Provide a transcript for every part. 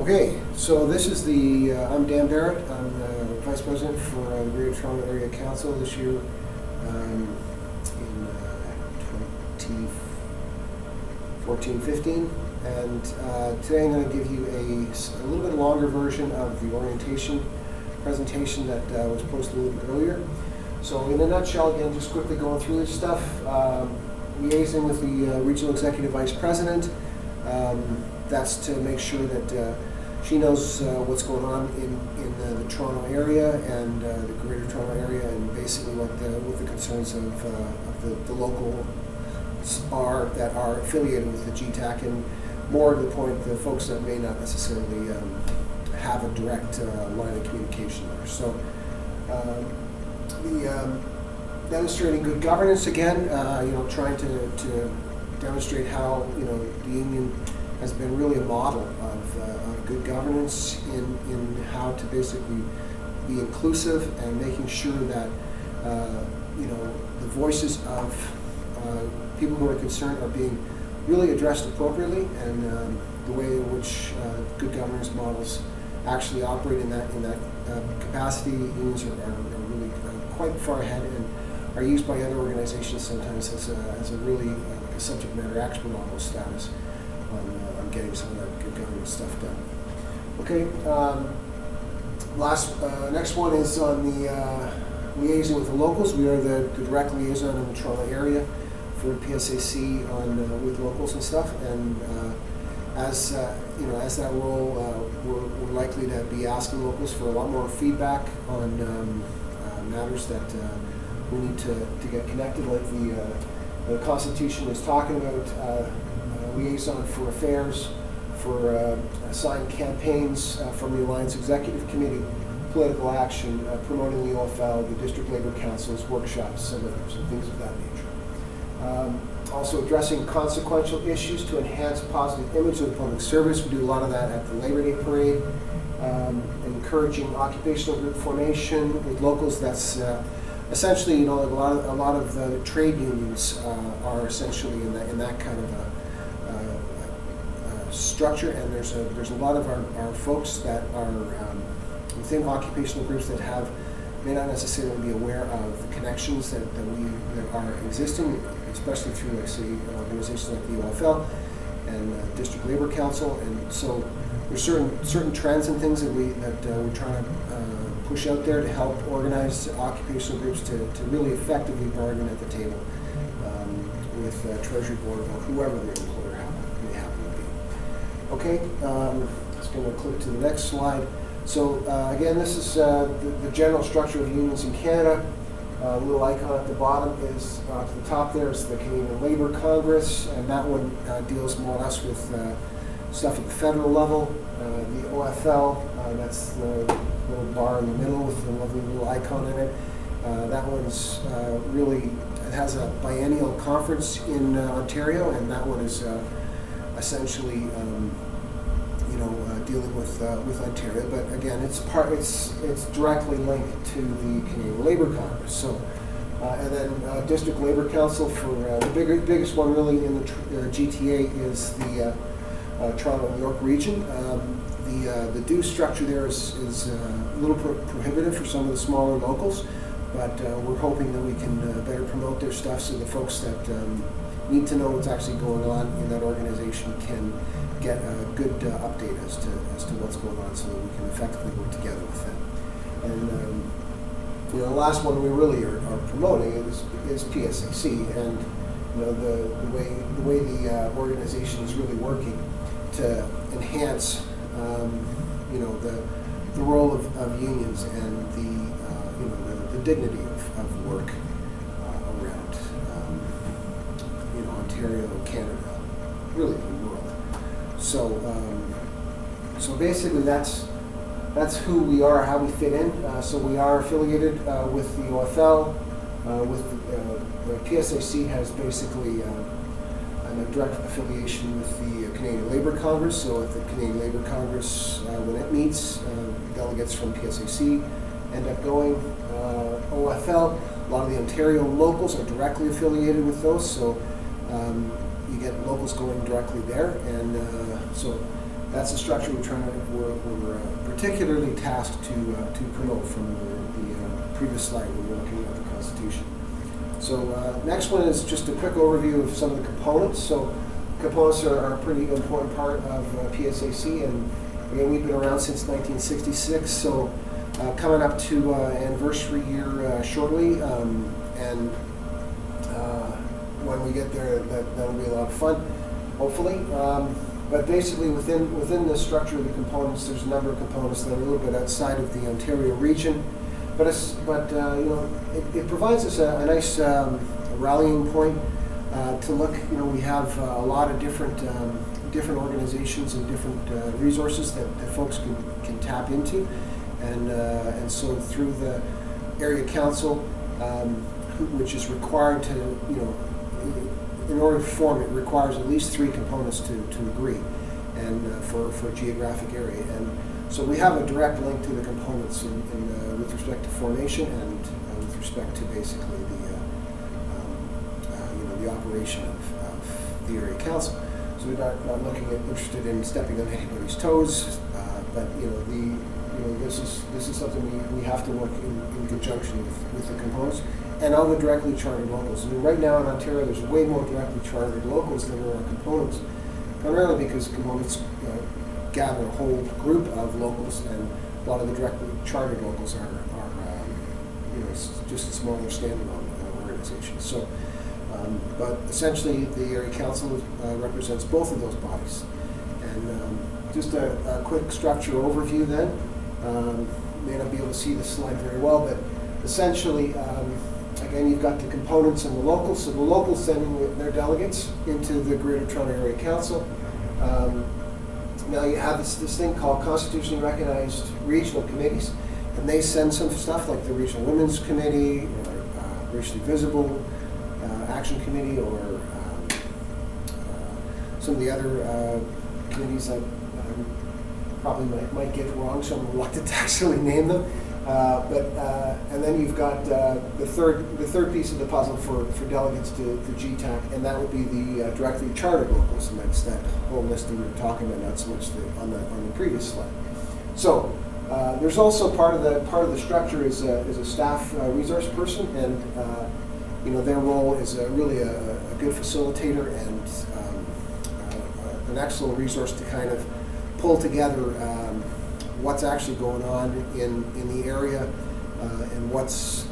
Okay, so this is the, I'm Dan Barrett. I'm the Vice President for the Greater Toronto Area Council this year in 2014-15. And today I'm going to give you a little bit longer version of the orientation presentation that was posted a little bit earlier. So in a nutshell, again, just quickly going through this stuff, liaising with the Regional Executive Vice President. That's to make sure that she knows what's going on in the Toronto area and the Greater Toronto area, and basically what the concerns of the local are that are affiliated with the GTAC, and more to the point, the folks that may not necessarily have a direct line of communication there. So demonstrating good governance again, trying to demonstrate how the union has been really a model of good governance in how to basically be inclusive and making sure that the voices of people who are concerned are being really addressed appropriately, and the way in which good governance models actually operate in that capacity. Unions are really quite far ahead and are used by other organizations sometimes as a really like a subject matter expert almost status on getting some of that good governance stuff done. Okay, next one is on the liaising with the locals. We are the direct liaison in the Toronto area for PSAC with locals and stuff, and as that role, we're likely to be asking locals for a lot more feedback on matters that we need to get connected, like the Constitution is talking about liaison for affairs, for assigned campaigns from the Alliance Executive Committee, political action, promoting the OFL, the District Labour Councils, workshops, seminars, and things of that nature. Also addressing consequential issues to enhance positive image of the public service. We do a lot of that at the Labor Day Parade. Encouraging occupational group formation with locals. That's essentially, a lot of the trade unions are essentially in that kind of a structure, and there's a lot of our folks that are within occupational groups that may not necessarily be aware of the connections that are existing, especially through, like, say, organizations like the OFL and District Labour Council. And so there's certain trends and things that we're trying to push out there to help organize occupational groups to really effectively bargain at the table with Treasury Board or whoever their employer may happen to be. Okay, just going to click to the next slide. So again, this is the general structure of unions in Canada. The little icon at the bottom is, to the top there is the Canadian Labour Congress, and that one deals more or less with stuff at the federal level. The OFL, that's the little bar in the middle with the lovely little icon in it. That one's it has a biennial conference in Ontario, and that one is essentially dealing with Ontario, but again, it's directly linked to the Canadian Labour Congress. So, and then District Labour Council for the biggest one really in the GTA is the Toronto and York region. The due structure there is a little prohibitive for some of the smaller locals, but we're hoping that we can better promote their stuff so the folks that need to know what's actually going on in that organization can get a good update as to what's going on, so that we can effectively work together with them. And the last one we really are promoting is PSAC, and the way the organization is really working to enhance the role of unions and the dignity of work around Ontario, Canada, really the world. So basically that's who we are, how we fit in. So we are affiliated with the OFL. The PSAC has basically a direct affiliation with the Canadian Labour Congress. So at the Canadian Labour Congress, when it meets, delegates from PSAC end up going. OFL, a lot of the Ontario locals are directly affiliated with those. So you get locals going directly there, and so that's the structure we're particularly tasked to promote from the previous slide when we were looking at the Constitution. So next one is just a quick overview of some of the components. So components are a pretty important part of PSAC, and again, we've been around since 1966, so coming up to anniversary year shortly, and when we get there, that'll be a lot of fun, hopefully. But basically, within the structure of the components, there's a number of components that are a little bit outside of the Ontario region, but you know, it provides us a nice rallying point to look. You know, we have a lot of different organizations and different resources that folks can tap into, and so through the area council, which is required to, you know, in order to form it, requires at least 3 components to agree, and for a geographic area. And so we have a direct link to the components with respect to formation and with respect to basically the operation of the area council. So we're not interested in stepping on anybody's toes, but this is something we have to work in conjunction with the components and other directly chartered locals. I mean, right now in Ontario, there's way more directly chartered locals than there are components, primarily because components gather a whole group of locals, and a lot of the directly chartered locals are just smaller standalone organizations. So, but essentially, the area council represents both of those bodies. And just a quick structure overview then. May not be able to see the slide very well, but essentially, again, you've got the components and the locals. So the locals sending their delegates into the Greater Toronto Area Council. Now you have this thing called constitutionally recognized regional committees, and they send some stuff like the Regional Women's Committee, or Racially Visible Action Committee, or some of the other committees that probably might get wrong, so I'm reluctant to actually name them. And then you've got the third piece of the puzzle for delegates to GTAC, and that would be the directly chartered locals, and that's that whole list that we were talking about, not so much on the previous slide. So there's also part of the structure is a staff resource person, and their role is really a good facilitator and an excellent resource to kind of pull together what's actually going on in the area, and what's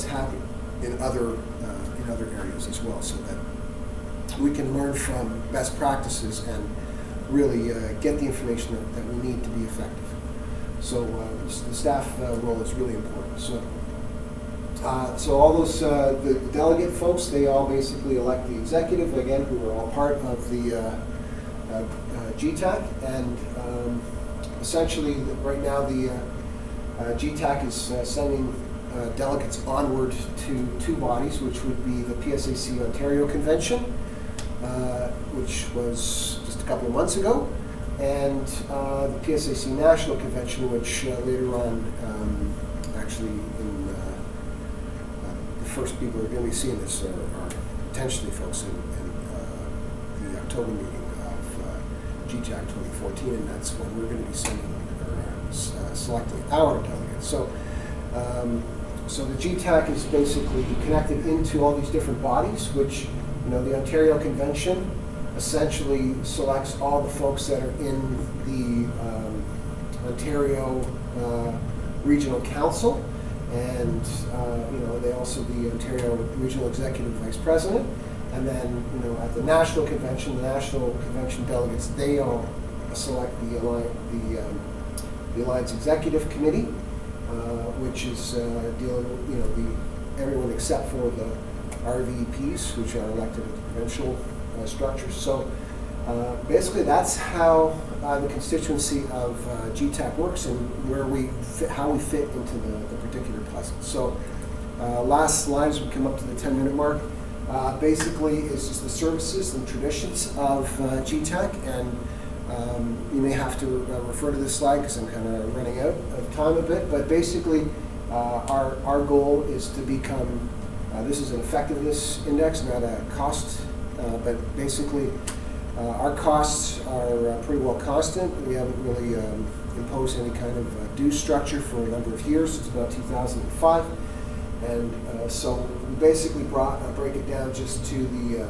happening in other areas as well, so that we can learn from best practices and really get the information that we need to be effective. So the staff role is really important. So all those the delegate folks, they all basically elect the executive, again, who are all part of the GTAC, and essentially right now the GTAC is sending delegates onward to 2 bodies, which would be the PSAC Ontario Convention, which was just a couple of months ago, and the PSAC National Convention, which later on, actually in the first people who are going to be seeing this are potentially folks in the October meeting GTAC 2014, and that's when we're going to be sending or selecting our delegates. So the GTAC is basically connected into all these different bodies, which, the Ontario Convention essentially selects all the folks that are in the Ontario Regional Council, and they also the Ontario Regional Executive Vice President. And then, at the National Convention, the National Convention delegates, they all select the Alliance Executive Committee, which is dealing with, everyone except for the RVPs, which are elected at the provincial structures. So basically, that's how the constituency of GTAC works, and how we fit into the particular puzzle. So last slide as we come up to the 10-minute mark. Basically, is just the services and traditions of GTAC, and you may have to refer to this slide because I'm kind of running out of time a bit, but basically our goal is to become, this is an effectiveness index, not a cost, but basically Our costs are pretty well constant. We haven't really imposed any kind of due structure for a number of years, since about 2005. And so we basically break it down just to the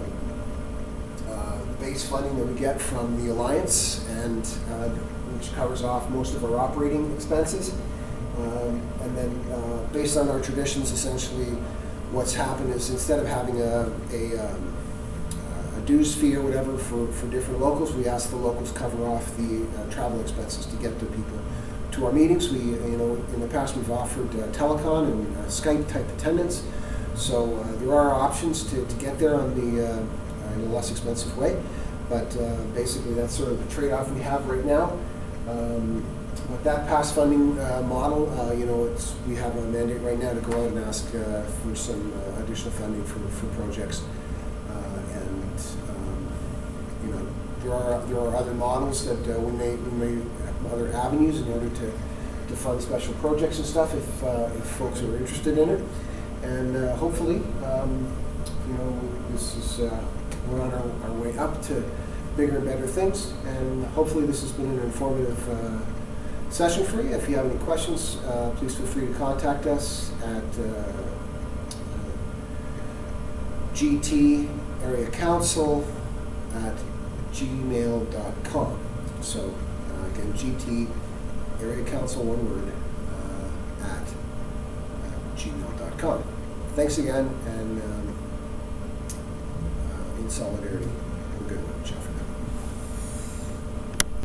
base funding that we get from the Alliance, and which covers off most of our operating expenses. And then based on our traditions, essentially what's happened is, instead of having a dues fee or whatever for different locals, we ask the locals cover off the travel expenses to get the people to our meetings. We, in the past we've offered telecon and Skype type attendance, so there are options to get there on the in a less expensive way. But basically that's sort of the trade-off we have right now. With that past funding model, we have a mandate right now to go out and ask for some additional funding for projects. There are other models that we may other avenues in order to fund special projects and stuff if folks are interested in it. And hopefully, this is we're on our way up to bigger and better things. And hopefully, this has been an informative session for you. If you have any questions, please feel free to contact us at GT Area Council at gmail.com. So again, GT Area Council, one word, at gmail.com. Thanks again, and in solidarity. Have a good one, Jeff.